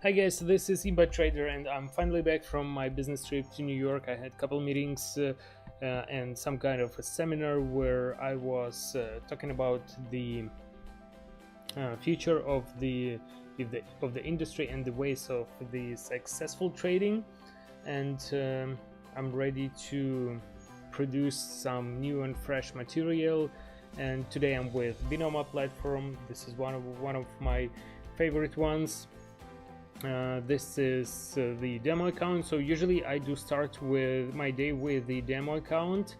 Hi guys, this is eBay Trader and I'm finally back from my business trip to New York. I had a couple meetings and some kind of a seminar where I was talking about the future of the industry and the ways of the successful trading, and I'm ready to produce some new and fresh material. And today I'm with Binomo platform. This is one of my favorite ones. This is the demo account, so usually I do start with my day with the demo account.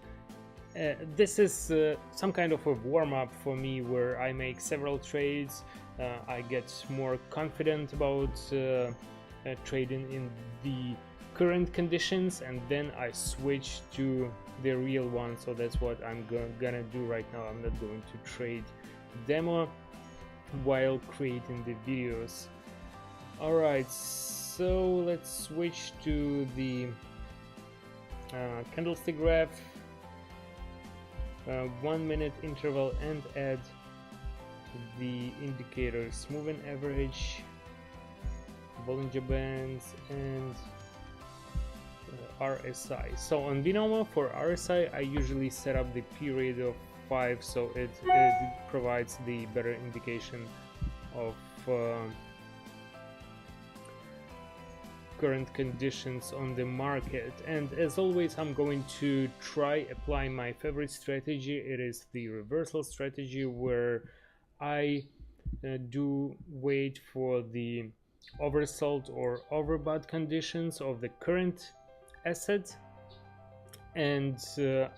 This is some kind of a warm-up for me where I make several trades. I get more confident about trading in the current conditions, and then I switch to the real one. So that's what I'm gonna do right now. I'm not going to trade demo while creating the videos. Alright, so let's switch to the candlestick graph, 1 minute interval, and add the indicators, moving average, Bollinger Bands, and RSI. So on Binomo, for RSI I usually set up the period of 5, so it provides the better indication of current conditions on the market. And as always, I'm going to try apply my favorite strategy. It is the reversal strategy, where I do wait for the oversold or overbought conditions of the current asset, and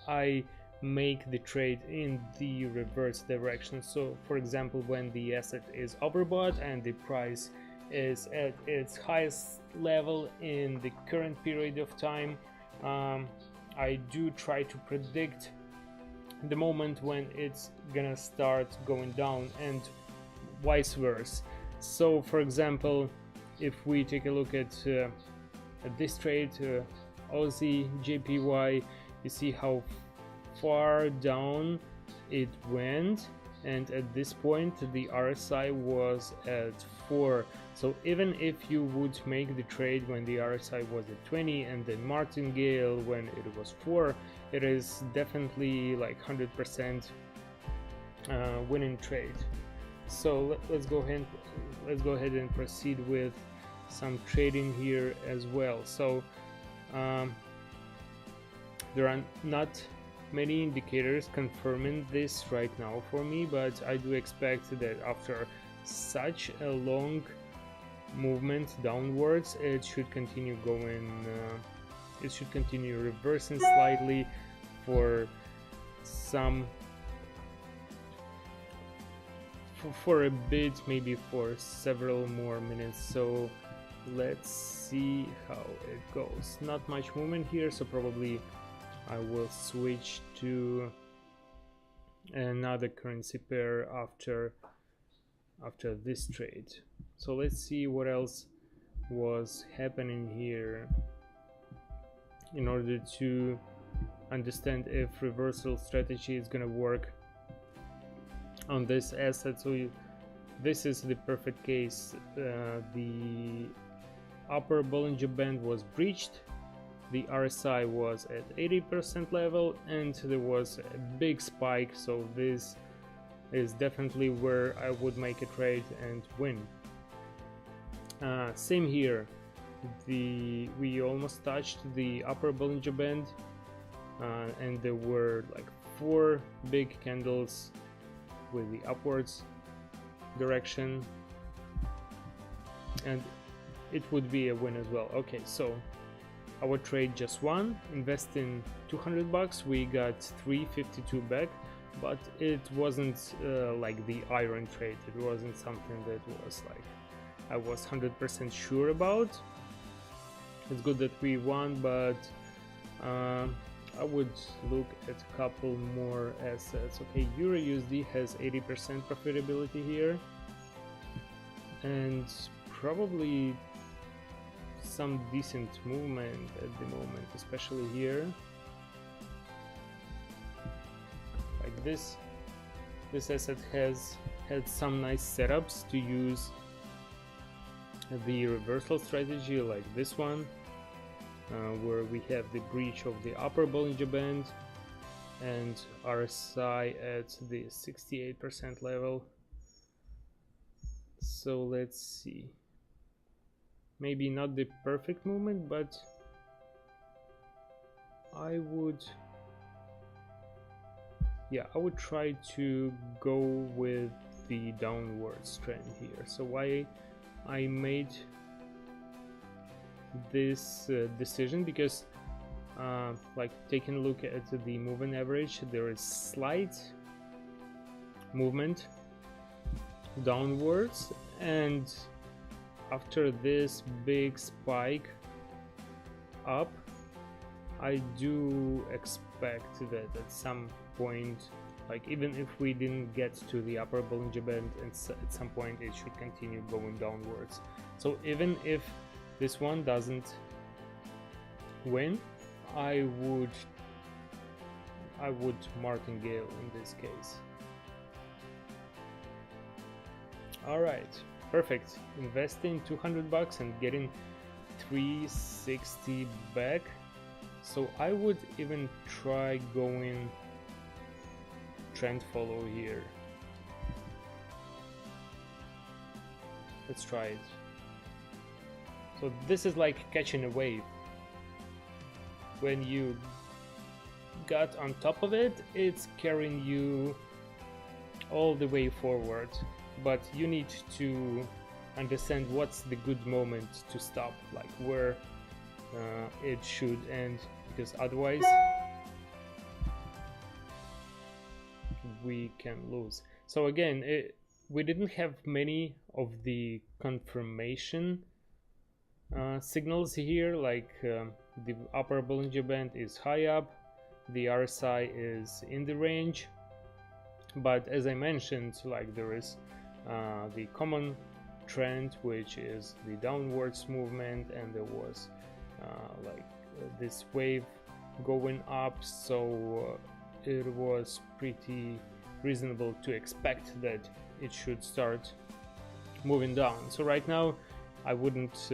I make the trade in the reverse direction. So for example, when the asset is overbought and the price is at its highest level in the current period of time, I do try to predict the moment when it's gonna start going down, and vice versa. So for example, if we take a look at this trade, Aussie JPY, you see how far down it went, and at this point the RSI was at 4. So even if you would make the trade when the RSI was at 20 and then martingale when it was 4, it is definitely like 100% winning trade. So let's go ahead and proceed with some trading here as well. So there are not many indicators confirming this right now for me, but I do expect that after such a long movement downwards, it should continue going, it should continue reversing slightly for some, for a bit, maybe for several more minutes. So let's see how it goes. Not much movement here, so probably I will switch to another currency pair after this trade. So let's see what else was happening here in order to understand if reversal strategy is gonna work on this asset. So this is the perfect case. The upper Bollinger Band was breached, the RSI was at 80% level, and there was a big spike. So this is definitely where I would make a trade and win. Same here, we almost touched the upper Bollinger Band, and there were like 4 big candles with the upwards direction, and it would be a win as well. Okay, so our trade just won. Investing 200 bucks, we got 352 back, but it wasn't like the iron trade. It wasn't something that was like I was 100% sure about. It's good that we won, but I would look at a couple more assets. Okay, Euro USD has 80% profitability here, and probably some decent movement at the moment, especially here. Like this asset has had some nice setups to use the reversal strategy like this one, where we have the breach of the upper Bollinger Band and RSI at the 68% level. So let's see, maybe not the perfect movement, but I would try to go with the downwards trend here. So why I made this decision, because like taking a look at the moving average, there is slight movement downwards, and after this big spike up, I do expect that at some point, like even if we didn't get to the upper Bollinger Band, and at some point it should continue going downwards. So even if this one doesn't win, I would martingale in this case. Alright, perfect. Investing $200 and getting 360 back. So I would even try going trend follow here. Let's try it. So this is like catching a wave. When you got on top of it, it's carrying you all the way forward, but you need to understand what's the good moment to stop, like where it should end, because otherwise we can lose. So again, we didn't have many of the confirmation signals here, like the upper Bollinger Band is high up, the RSI is in the range, but as I mentioned, like there is the common trend, which is the downwards movement, and there was this wave going up, so it was pretty reasonable to expect that it should start moving down. So right now I wouldn't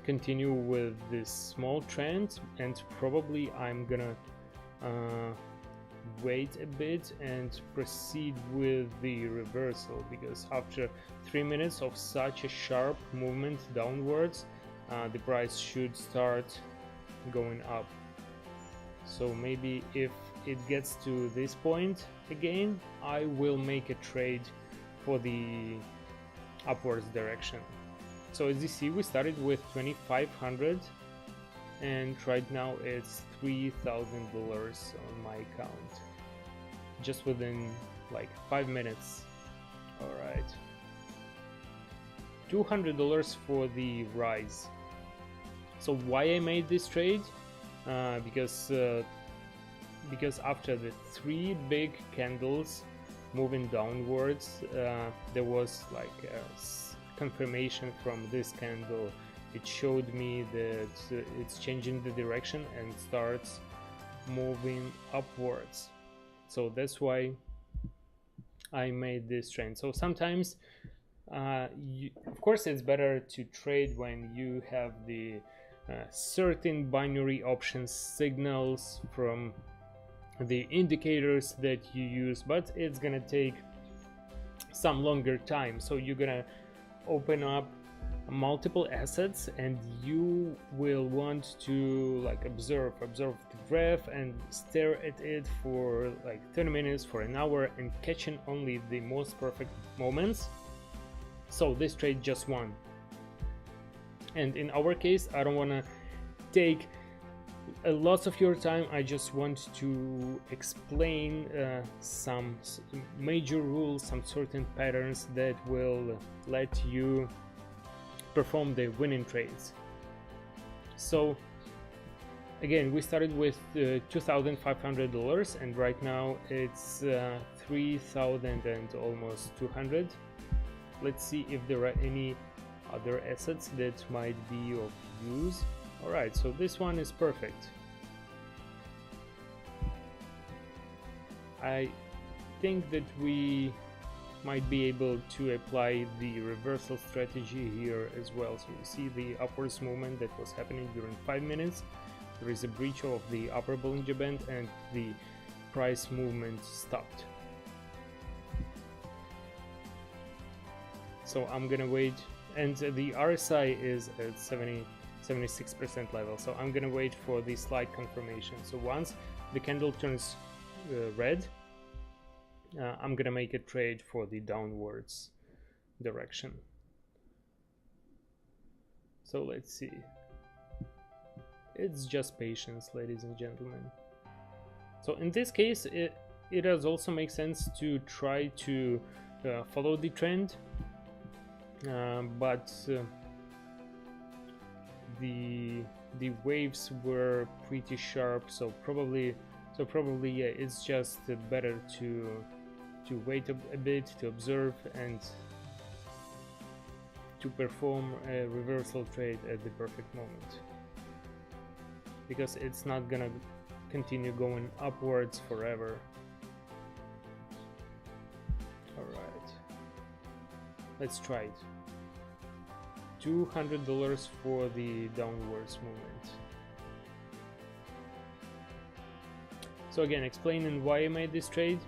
continue with this small trend, and probably I'm gonna wait a bit and proceed with the reversal, because after 3 minutes of such a sharp movement downwards, the price should start going up. So maybe if it gets to this point again, I will make a trade for the upwards direction. So as you see, we started with 2,500 and right now it's $3,000 on my account, just within like 5 minutes. All right, $200 for the rise. So why I made this trade? Because after the 3 big candles moving downwards, there was like a confirmation from this candle. It showed me that it's changing the direction and starts moving upwards. So that's why I made this trend. So sometimes of course it's better to trade when you have the certain binary options signals from the indicators that you use, but it's gonna take some longer time. So you're gonna open up multiple assets and you will want to like observe the graph and stare at it for like 30 minutes, for an hour, and catching only the most perfect moments. So this trade just won. And in our case, I don't want to take a lot of your time. I just want to explain some major rules, some certain patterns that will let you perform the winning trades. So again, we started with $2,500 and right now it's 3,000 and almost 200. Let's see if there are any other assets that might be of use. Alright, so this one is perfect. I think that we might be able to apply the reversal strategy here as well. So you see the upwards movement that was happening during 5 minutes. There is a breach of the upper Bollinger Band and the price movement stopped. So I'm gonna wait, and the RSI is at 76% level, so I'm gonna wait for the slight confirmation. So once the candle turns red, I'm gonna make a trade for the downwards direction. So let's see. It's just patience, ladies and gentlemen. So in this case, it does also make sense to try to follow the trend, but the waves were pretty sharp, so probably yeah, it's just better to wait a bit, to observe, and to perform a reversal trade at the perfect moment, because it's not gonna continue going upwards forever. Alright, let's try it. $200 for the downwards movement. So again, explaining why I made this trade.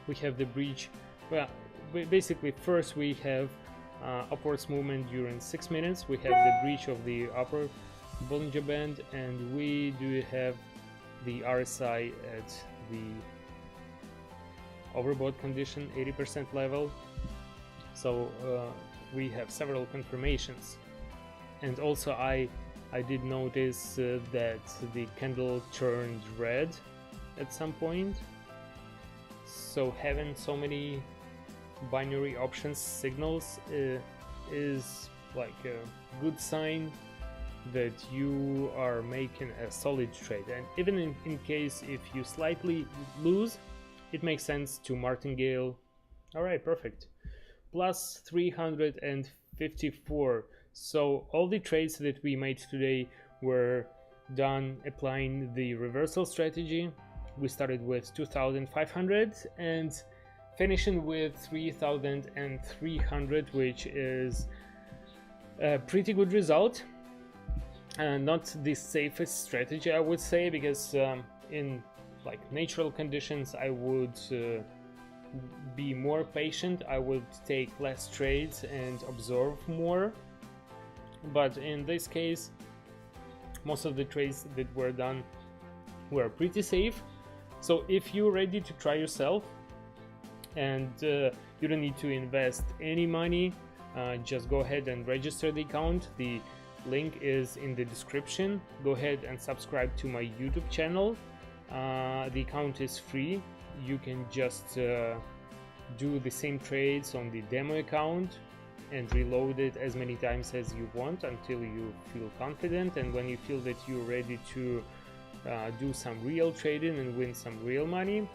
We have the breach. Well, basically first we have upwards movement during 6 minutes. We have the breach of the upper Bollinger Band, and we do have the RSI at the overbought condition, 80% level. So we have several confirmations, and also I did notice that the candle turned red at some point. So having so many binary options signals is like a good sign that you are making a solid trade, and even in case if you slightly lose, it makes sense to martingale. All right, perfect. Plus 354. So all the trades that we made today were done applying the reversal strategy. We started with 2,500 and finishing with 3,300, which is a pretty good result. Not the safest strategy, I would say, because in like natural conditions I would be more patient, I would take less trades and observe more. But in this case, most of the trades that were done were pretty safe. So if you're ready to try yourself and you don't need to invest any money, just go ahead and register the account. The link is in the description. Go ahead and subscribe to my YouTube channel. The account is free. You can just do the same trades on the demo account and reload it as many times as you want until you feel confident, and when you feel that you're ready to do some real trading and win some real money,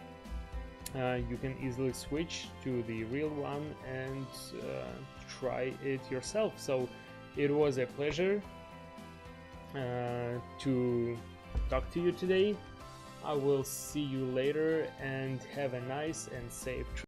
you can easily switch to the real one and try it yourself. So it was a pleasure to talk to you today. I will see you later, and have a nice and safe trip.